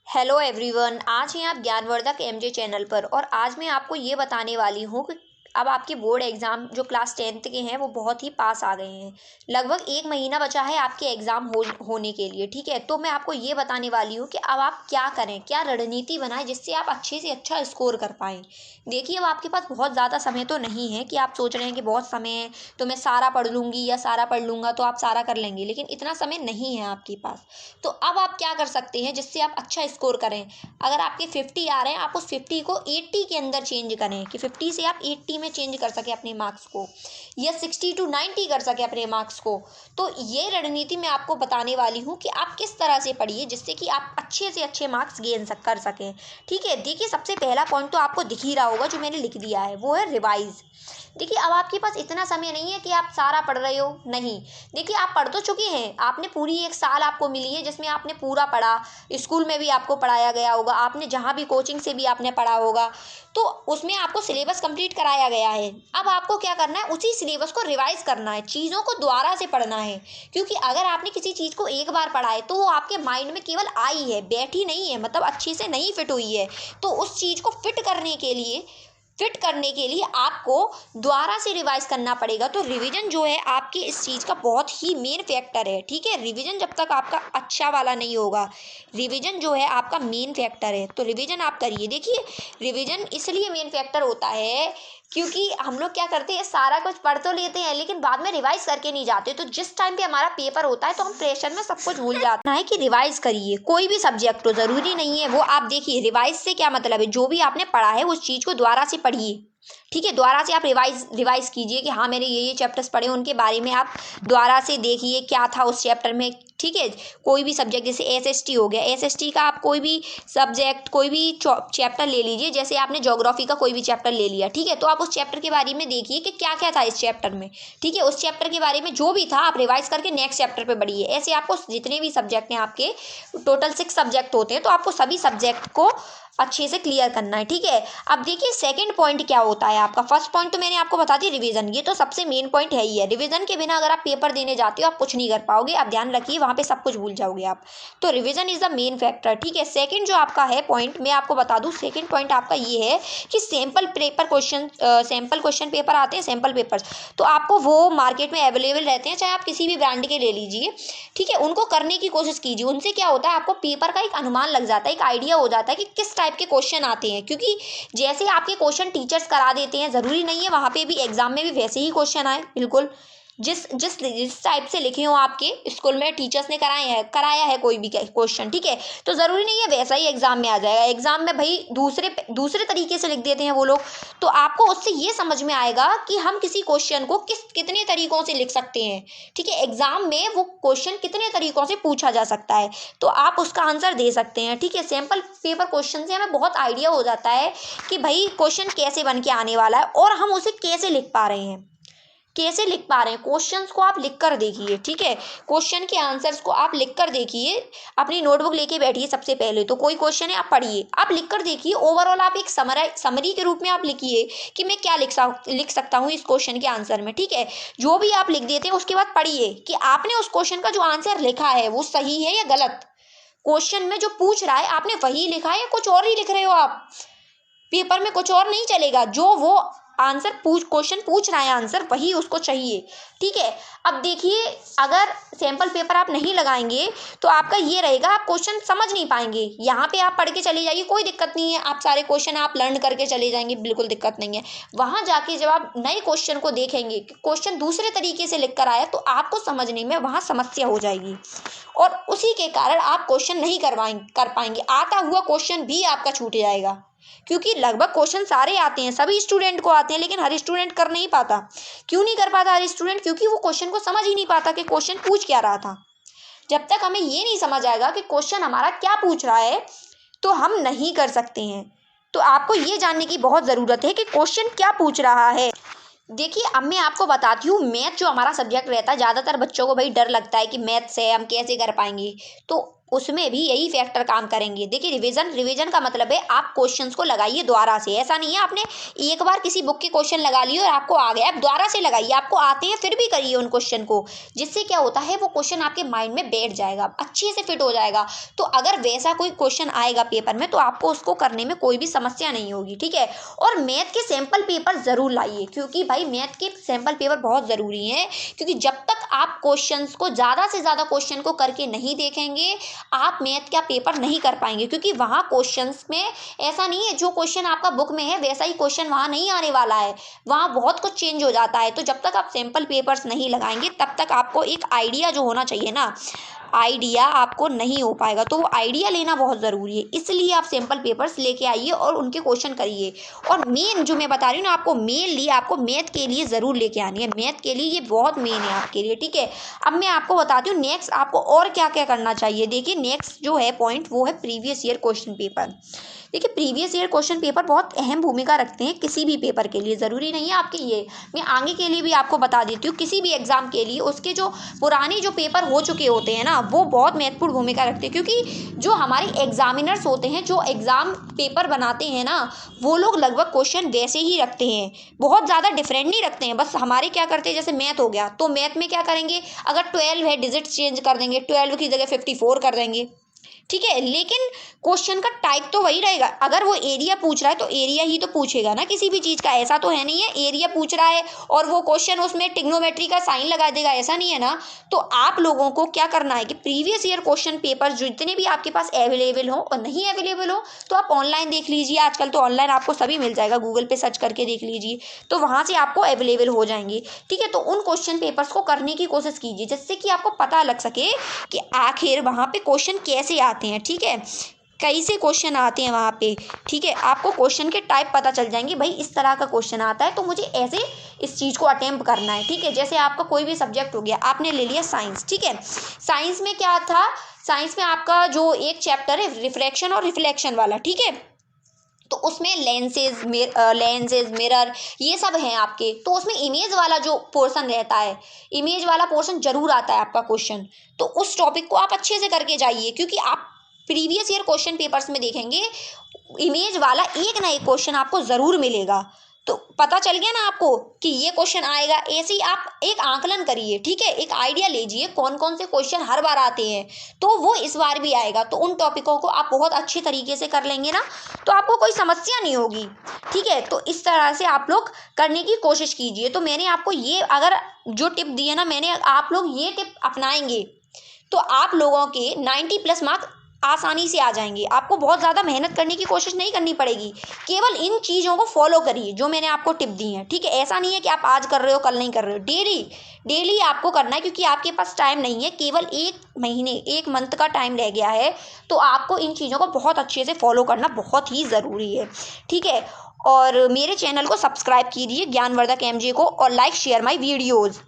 Hello everyone, आज हैं आप ज्ञानवर्धक एमजे चैनल पर। और आज मैं आपको ये बताने वाली हूँ कि अब आपके बोर्ड एग्ज़ाम जो क्लास 10th के हैं वो बहुत ही पास आ गए हैं। लगभग 1 महीना बचा है आपके एग्ज़ाम होने के लिए, ठीक है। तो मैं आपको ये बताने वाली हूँ कि अब आप क्या करें, क्या रणनीति बनाएं जिससे आप अच्छे से अच्छा स्कोर कर पाएँ। देखिए, अब आपके पास बहुत ज़्यादा समय तो नहीं है कि आप सोच रहे हैं कि बहुत समय है तो मैं सारा पढ़ लूँगी या सारा पढ़ लूँगा तो आप सारा कर लेंगे, लेकिन इतना समय नहीं है आपके पास। तो अब आप क्या कर सकते हैं जिससे आप अच्छा स्कोर करें। अगर आपके 50 आ रहे हैं, आप उस 50 को 80 के अंदर चेंज करें कि 50 से आप 80 में चेंज कर सके अपने मार्क्स को, या 60 to 90 कर सके अपने मार्क्स को। तो ये रणनीति मैं आपको बताने वाली हूँ कि आप किस तरह से पढ़िए जिससे कि आप अच्छे से अच्छे मार्क्स गेन कर सकें, ठीक है। देखिए, सबसे पहला पॉइंट तो आपको दिख ही रहा होगा जो मैंने लिख दिया है, वो है रिवाइज। देखिए, अब आपके पास इतना समय नहीं है कि आप सारा पढ़ रहे हो, नहीं। देखिए, आप पढ़ तो चुके हैं, आपने पूरी 1 साल आपको मिली है जिसमें आपने पूरा पढ़ा। स्कूल में भी आपको पढ़ाया गया होगा, आपने जहाँ भी कोचिंग से भी आपने पढ़ा होगा, तो उसमें आपको सिलेबस कंप्लीट कराया गया है। अब आपको क्या करना है, उसी सिलेबस को रिवाइज करना है, चीज़ों को दोबारा से पढ़ना है। क्योंकि अगर आपने किसी चीज़ को एक बार पढ़ा है तो वो आपके माइंड में केवल आई है, बैठी नहीं है, मतलब अच्छे से नहीं फिट हुई है। तो उस चीज़ को फिट करने के लिए आपको दोबारा से रिवाइज करना पड़ेगा। तो रिवीजन जो है आपकी इस चीज़ का बहुत ही मेन फैक्टर है, ठीक है। रिवीजन जब तक आपका अच्छा वाला नहीं होगा, रिवीजन जो है आपका मेन फैक्टर है। तो रिवीजन आप करिए। देखिए, रिवीजन इसलिए मेन फैक्टर होता है क्योंकि हम लोग क्या करते हैं, सारा कुछ पढ़ तो लेते हैं लेकिन बाद में रिवाइज करके नहीं जाते। तो जिस टाइम पे हमारा पेपर होता है तो हम प्रेशर में सब कुछ भूल जाते हैं कि रिवाइज करिए। कोई भी सब्जेक्ट हो, जरूरी नहीं है वो आप देखिए। रिवाइज से क्या मतलब है, जो भी आपने पढ़ा है उस चीज को दोबारा से पढ़िए, ठीक है। दोबारा से आप रिवाइज कीजिए कि हाँ, मैंने ये चैप्टर्स पढ़े, उनके बारे में आप दोबारा से देखिए क्या था उस चैप्टर में, ठीक है। कोई भी सब्जेक्ट, जैसे एसएसटी हो गया, एसएसटी का आप कोई भी सब्जेक्ट, कोई भी चैप्टर ले लीजिए। जैसे आपने ज्योग्राफी का कोई भी चैप्टर ले लिया, ठीक है, तो आप उस चैप्टर के बारे में देखिए कि क्या क्या था इस चैप्टर में, ठीक है। उस चैप्टर के बारे में जो भी था आप रिवाइज करके नेक्स्ट चैप्टर पे बढ़िए। ऐसे आपको जितने भी सब्जेक्ट हैं, आपके टोटल 6 सब्जेक्ट होते हैं, तो आपको सभी सब्जेक्ट को अच्छे से क्लियर करना है, ठीक है। अब देखिए, सेकंड पॉइंट क्या होता है आपका। फर्स्ट पॉइंट तो मैंने आपको बता दी, रिवीजन, ये तो सबसे मेन पॉइंट है ही है। रिवीजन के बिना अगर आप पेपर देने जाते हो आप कुछ नहीं कर पाओगे, आप ध्यान रखिए, वहाँ पे सब कुछ भूल जाओगे आप। तो revision is the main factor, ठीक है। सेकंड जो आपका है पॉइंट, मैं आपको बता दूं, सेकंड पॉइंट आपका ये है कि सैम्पल क्वेश्चन पेपर आते हैं, सैम्पल पेपर्स, तो आपको वो मार्केट में अवेलेबल रहते हैं, चाहे आप किसी भी ब्रांड के ले लीजिए, ठीक है। उनको करने की कोशिश कीजिए। उनसे क्या होता है, आपको पेपर का एक अनुमान लग जाता है, एक आइडिया हो जाता है कि किस टाइप के क्वेश्चन आते हैं। क्योंकि जैसे आपके क्वेश्चन टीचर्स करा देते हैं, जरूरी नहीं है वहां पे भी एग्जाम में भी वैसे ही क्वेश्चन आए, बिल्कुल जिस जिस टाइप से लिखे हो आपके स्कूल में टीचर्स ने कराया है कोई भी क्वेश्चन, ठीक है, तो जरूरी नहीं है वैसा ही एग्जाम में आ जाएगा। एग्जाम में भाई दूसरे तरीके से लिख देते हैं वो लोग। तो आपको उससे ये समझ में आएगा कि हम किसी क्वेश्चन को कितने तरीकों से लिख सकते हैं, ठीक है। एग्जाम में वो क्वेश्चन कितने तरीकों से पूछा जा सकता है, तो आप उसका आंसर दे सकते हैं, ठीक है। सैम्पल पेपर क्वेश्चन से हमें बहुत आइडिया हो जाता है कि भाई क्वेश्चन कैसे बन के आने वाला है और हम उसे कैसे लिख पा रहे हैं। क्वेश्चंस को आप लिख कर देखिए, ठीक है। क्वेश्चन के आंसर्स को आप लिख कर देखिए। अपनी नोटबुक लेके बैठिए, सबसे पहले तो कोई क्वेश्चन है आप पढ़िए, आप लिख कर देखिए। ओवरऑल आप एक समरी के रूप में आप लिखिए कि मैं क्या लिख सकता हूँ इस क्वेश्चन के आंसर में, ठीक है। जो भी आप लिख देते हैं उसके बाद पढ़िए कि आपने उस क्वेश्चन का जो आंसर लिखा है वो सही है या गलत। क्वेश्चन में जो पूछ रहा है आपने वही लिखा है या कुछ और ही लिख रहे हो आप। पेपर में कुछ और नहीं चलेगा, जो वो क्वेश्चन पूछ रहा है आंसर वही उसको चाहिए, ठीक है। अब देखिए, अगर सैंपल पेपर आप नहीं लगाएंगे तो आपका ये रहेगा, आप क्वेश्चन समझ नहीं पाएंगे। यहाँ पे आप पढ़ के चले जाइए, कोई दिक्कत नहीं है, आप सारे क्वेश्चन आप लर्न करके चले जाएंगे, बिल्कुल दिक्कत नहीं है। वहां जाके जब आप नए क्वेश्चन को देखेंगे, क्वेश्चन दूसरे तरीके से लिख कर आया, तो आपको समझने में वहां समस्या हो जाएगी और उसी के कारण आप क्वेश्चन नहीं कर पाएंगे। आता हुआ क्वेश्चन भी आपका छूट जाएगा, क्योंकि लगभग क्वेश्चन सारे आते हैं, सभी स्टूडेंट को आते हैं, लेकिन हर स्टूडेंट कर नहीं पाता। क्यों नहीं कर पाता हर स्टूडेंट? क्योंकि वो क्वेश्चन को समझ ही नहीं पाता कि क्वेश्चन पूछ क्या रहा था। जब तक हमें ये नहीं समझ आएगा कि क्वेश्चन हमारा क्या पूछ रहा है तो हम नहीं कर सकते हैं। तो आपको ये जानने की बहुत ज़रूरत है कि क्वेश्चन क्या पूछ रहा है। देखिए, अब मैं आपको बताती हूँ, मैथ जो हमारा सब्जेक्ट रहता है, ज़्यादातर बच्चों को भाई डर लगता है कि मैथ से हम कैसे कर पाएंगे। तो उसमें भी यही फैक्टर काम करेंगे। देखिए रिवीजन का मतलब है आप क्वेश्चंस को लगाइए दोबारा से। ऐसा नहीं है आपने एक बार किसी बुक के क्वेश्चन लगा लिए और आपको आ गया, आप दोबारा से लगाइए, आपको आते हैं फिर भी करिए उन क्वेश्चन को। जिससे क्या होता है, वो क्वेश्चन आपके माइंड में बैठ जाएगा, अच्छे से फिट हो जाएगा। तो अगर वैसा कोई क्वेश्चन आएगा पेपर में तो आपको उसको करने में कोई भी समस्या नहीं होगी, ठीक है। और मैथ के सैंपल पेपर ज़रूर लाइए, क्योंकि भाई मैथ के सैंपल पेपर बहुत ज़रूरी हैं। क्योंकि जब तक आप क्वेश्चंस को ज़्यादा से ज़्यादा क्वेश्चन को करके नहीं देखेंगे, आप मैथ का पेपर नहीं कर पाएंगे। क्योंकि वहाँ क्वेश्चंस में ऐसा नहीं है जो क्वेश्चन आपका बुक में है वैसा ही क्वेश्चन वहाँ नहीं आने वाला है, वहाँ बहुत कुछ चेंज हो जाता है। तो जब तक आप सैंपल पेपर्स नहीं लगाएंगे तब तक आपको एक आइडिया जो होना चाहिए ना, आइडिया आपको नहीं हो पाएगा। तो वो आइडिया लेना बहुत ज़रूरी है, इसलिए आप सैंपल पेपर्स लेके आइए और उनके क्वेश्चन करिए। और मेन जो मैं बता रही हूँ ना आपको, मेनली आपको मैथ के लिए ज़रूर लेके आनी है, मैथ के लिए ये बहुत मेन है आपके लिए, ठीक है। अब मैं आपको बताती हूँ नेक्स्ट आपको और क्या क्या करना चाहिए। देखिए नेक्स्ट जो है पॉइंट वो है प्रीवियस ईयर क्वेश्चन पेपर। देखिए प्रीवियस ईयर क्वेश्चन पेपर बहुत अहम भूमिका रखते हैं किसी भी पेपर के लिए, ज़रूरी नहीं है आपके ये, मैं आगे के लिए भी आपको बता देती हूँ। किसी भी एग्ज़ाम के लिए उसके जो पुराने जो पेपर हो चुके होते हैं ना, वो बहुत महत्वपूर्ण भूमिका रखते हैं। क्योंकि जो हमारे एग्जामिनर्स होते हैं, जो एग्ज़ाम पेपर बनाते हैं ना, वो लोग लगभग क्वेश्चन वैसे ही रखते हैं, बहुत ज़्यादा डिफरेंट नहीं रखते हैं। बस हमारे क्या करते हैं, जैसे मैथ हो गया तो मैथ में क्या करेंगे, अगर 12 है डिजिट्स चेंज कर देंगे, 12 की जगह 54 कर देंगे, ठीक है। लेकिन क्वेश्चन का टाइप तो वही रहेगा। अगर वो एरिया पूछ रहा है तो एरिया ही तो पूछेगा ना किसी भी चीज़ का, ऐसा तो है नहीं है एरिया पूछ रहा है और वो क्वेश्चन उसमें ट्रिग्नोमेट्री का साइन लगा देगा, ऐसा नहीं है ना। तो आप लोगों को क्या करना है कि प्रीवियस ईयर क्वेश्चन पेपर जितने भी आपके पास अवेलेबल हो, और नहीं अवेलेबल हो तो आप ऑनलाइन देख लीजिए, आजकल तो ऑनलाइन आपको सभी मिल जाएगा, गूगल पे सर्च करके देख लीजिए, तो वहाँ से आपको अवेलेबल हो जाएंगे, ठीक है। तो उन क्वेश्चन पेपर्स को करने की कोशिश कीजिए, जिससे कि आपको पता लग सके कि आखिर वहाँ पे क्वेश्चन कैसे आते हैं, ठीक है, कैसे क्वेश्चन आते हैं वहाँ पे, ठीक है। आपको क्वेश्चन के टाइप पता चल जाएंगे, भाई इस तरह का क्वेश्चन आता है तो मुझे ऐसे इस चीज़ को अटेम्प्ट करना है, ठीक है। जैसे आपका कोई भी सब्जेक्ट हो गया, आपने ले लिया साइंस, ठीक है। साइंस में क्या था, साइंस में आपका जो एक चैप्टर है रिफ्रैक्शन और रिफ्लेक्शन वाला, ठीक है। तो उसमें लेंसेज मिरर ये सब हैं आपके, तो उसमें इमेज वाला जो पोर्शन रहता है, इमेज वाला पोर्शन जरूर आता है आपका क्वेश्चन। तो उस टॉपिक को आप अच्छे से करके जाइए, क्योंकि आप प्रीवियस ईयर क्वेश्चन पेपर्स में देखेंगे इमेज वाला एक ना एक क्वेश्चन आपको ज़रूर मिलेगा। तो पता चल गया ना आपको कि ये क्वेश्चन आएगा, ऐसे ही आप एक आंकलन करिए, ठीक है, एक आइडिया लीजिए कौन कौन से क्वेश्चन हर बार आते हैं, तो वो इस बार भी आएगा। तो उन टॉपिकों को आप बहुत अच्छे तरीके से कर लेंगे ना, तो आपको कोई समस्या नहीं होगी, ठीक है। तो इस तरह से आप लोग करने की कोशिश कीजिए। तो मैंने आपको ये अगर जो टिप दी है ना, मैंने आप लोग ये टिप अपनाएंगे तो आप लोगों के 90+ मार्क्स आसानी से आ जाएंगे। आपको बहुत ज़्यादा मेहनत करने की कोशिश नहीं करनी पड़ेगी, केवल इन चीज़ों को फॉलो करिए जो मैंने आपको टिप दी हैं, ठीक है। ऐसा नहीं है कि आप आज कर रहे हो कल नहीं कर रहे हो, डेली डेली आपको करना है, क्योंकि आपके पास टाइम नहीं है, केवल 1 महीने 1 मंथ का टाइम रह गया है। तो आपको इन चीज़ों को बहुत अच्छे से फॉलो करना बहुत ही ज़रूरी है, ठीक है। और मेरे चैनल को सब्सक्राइब कीजिए ज्ञानवर्धक MJ को, और लाइक शेयर माई वीडियोज़।